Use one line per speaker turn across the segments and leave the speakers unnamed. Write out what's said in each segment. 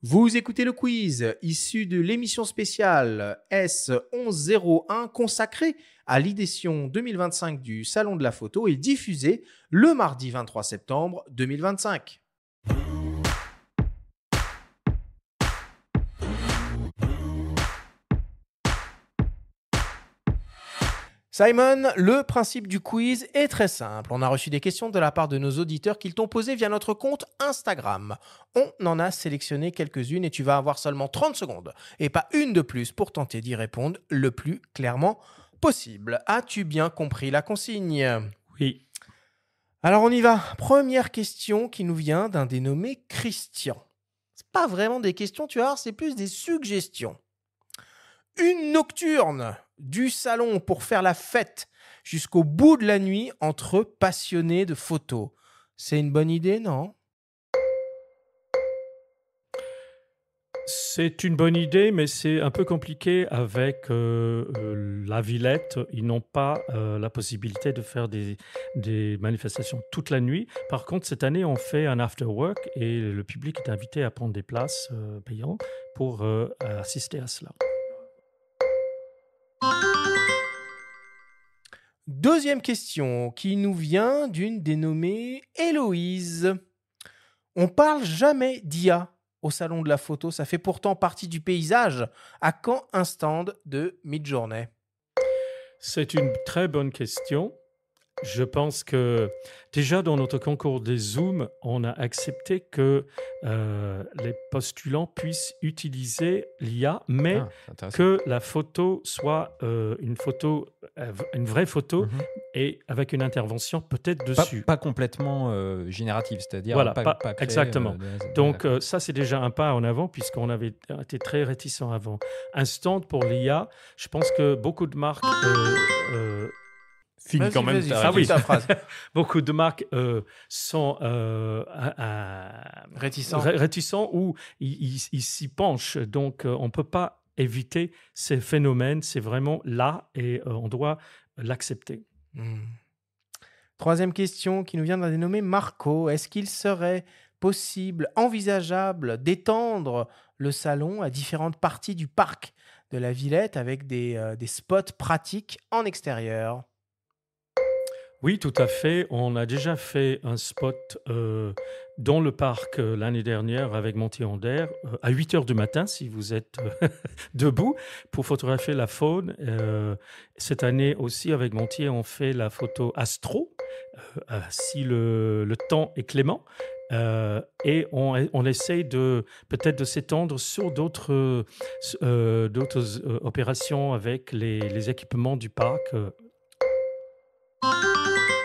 Vous écoutez le quiz issu de l'émission spéciale S1101 consacrée à l'édition 2025 du Salon de la Photo et diffusée le mardi 23 septembre 2025. Simon, le principe du quiz est très simple. On a reçu des questions de la part de nos auditeurs qu'ils t'ont posées via notre compte Instagram. On en a sélectionné quelques-unes et tu vas avoir seulement 30 secondes et pas une de plus pour tenter d'y répondre le plus clairement possible. As-tu bien compris la consigne?
Oui.
Alors on y va. Première question qui nous vient d'un dénommé Christian. C'est pas vraiment des questions, tu vas voir, c'est plus des suggestions. Une nocturne du salon pour faire la fête jusqu'au bout de la nuit entre passionnés de photos. C'est une bonne idée, non?
C'est une bonne idée, mais c'est un peu compliqué avec la Villette. Ils n'ont pas la possibilité de faire des manifestations toute la nuit. Par contre, cette année, on fait un after work et le public est invité à prendre des places payantes pour assister à cela.
Deuxième question qui nous vient d'une dénommée Héloïse. On parle jamais d'IA au salon de la photo, ça fait pourtant partie du paysage. À quand un stand de Midjourney?
C'est une très bonne question. Je pense que déjà dans notre concours des Zooms, on a accepté que les postulants puissent utiliser l'IA, mais que la photo soit une vraie photo et avec une intervention peut-être dessus.
Pas complètement générative, c'est-à-dire
voilà,
pas créer,
exactement. Donc ça, c'est déjà un pas en avant puisqu'on avait été très réticents avant. Un stand pour l'IA, je pense que beaucoup de marques...
Finis quand même ta phrase.
Beaucoup de marques sont réticents ou ils s'y penchent. Donc, on ne peut pas éviter ces phénomènes. C'est vraiment là et on doit l'accepter.
Troisième question qui nous vient d'un dénommé Marco. Est-ce qu'il serait possible, envisageable d'étendre le salon à différentes parties du parc de la Villette avec des spots pratiques en extérieur?
Oui, tout à fait. On a déjà fait un spot dans le parc l'année dernière avec Montier-en-Der à 8 h du matin, si vous êtes debout, pour photographier la faune. Cette année aussi, avec Montier, on fait la photo astro, si le temps est clément. Et on essaye peut-être de s'étendre sur d'autres opérations avec les équipements du parc.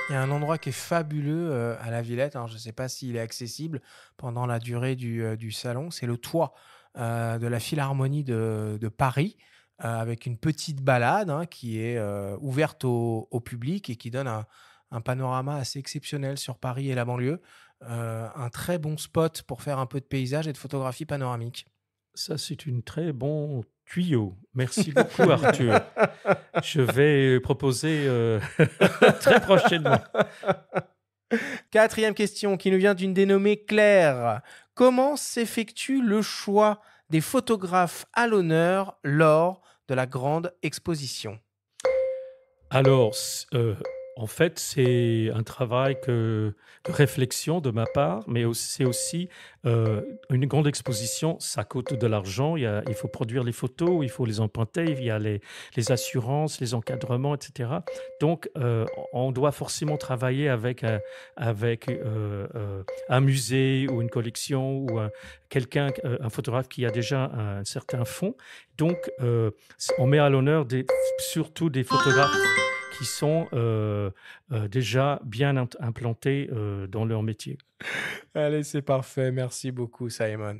Il y a un endroit qui est fabuleux à la Villette. Alors, je ne sais pas s'il est accessible pendant la durée du salon. C'est le toit de la Philharmonie de Paris avec une petite balade qui est ouverte au public et qui donne un panorama assez exceptionnel sur Paris et la banlieue. Un très bon spot pour faire un peu de paysage et de photographie panoramique.
Ça, c'est un très bon tuyau. Merci beaucoup, Arthur. Je vais proposer très prochainement.
Quatrième question qui nous vient d'une dénommée Claire. Comment s'effectue le choix des photographes à l'honneur lors de la grande exposition?
Alors, en fait, c'est un travail de réflexion de ma part, mais c'est aussi une grande exposition, ça coûte de l'argent. Il faut produire les photos, il faut les emprunter, il y a les assurances, les encadrements, etc. Donc, on doit forcément travailler avec un musée ou une collection ou un photographe qui a déjà un certain fonds. Donc, on met à l'honneur surtout des photographes qui sont déjà bien implantés dans leur métier.
Allez, c'est parfait. Merci beaucoup, Simon.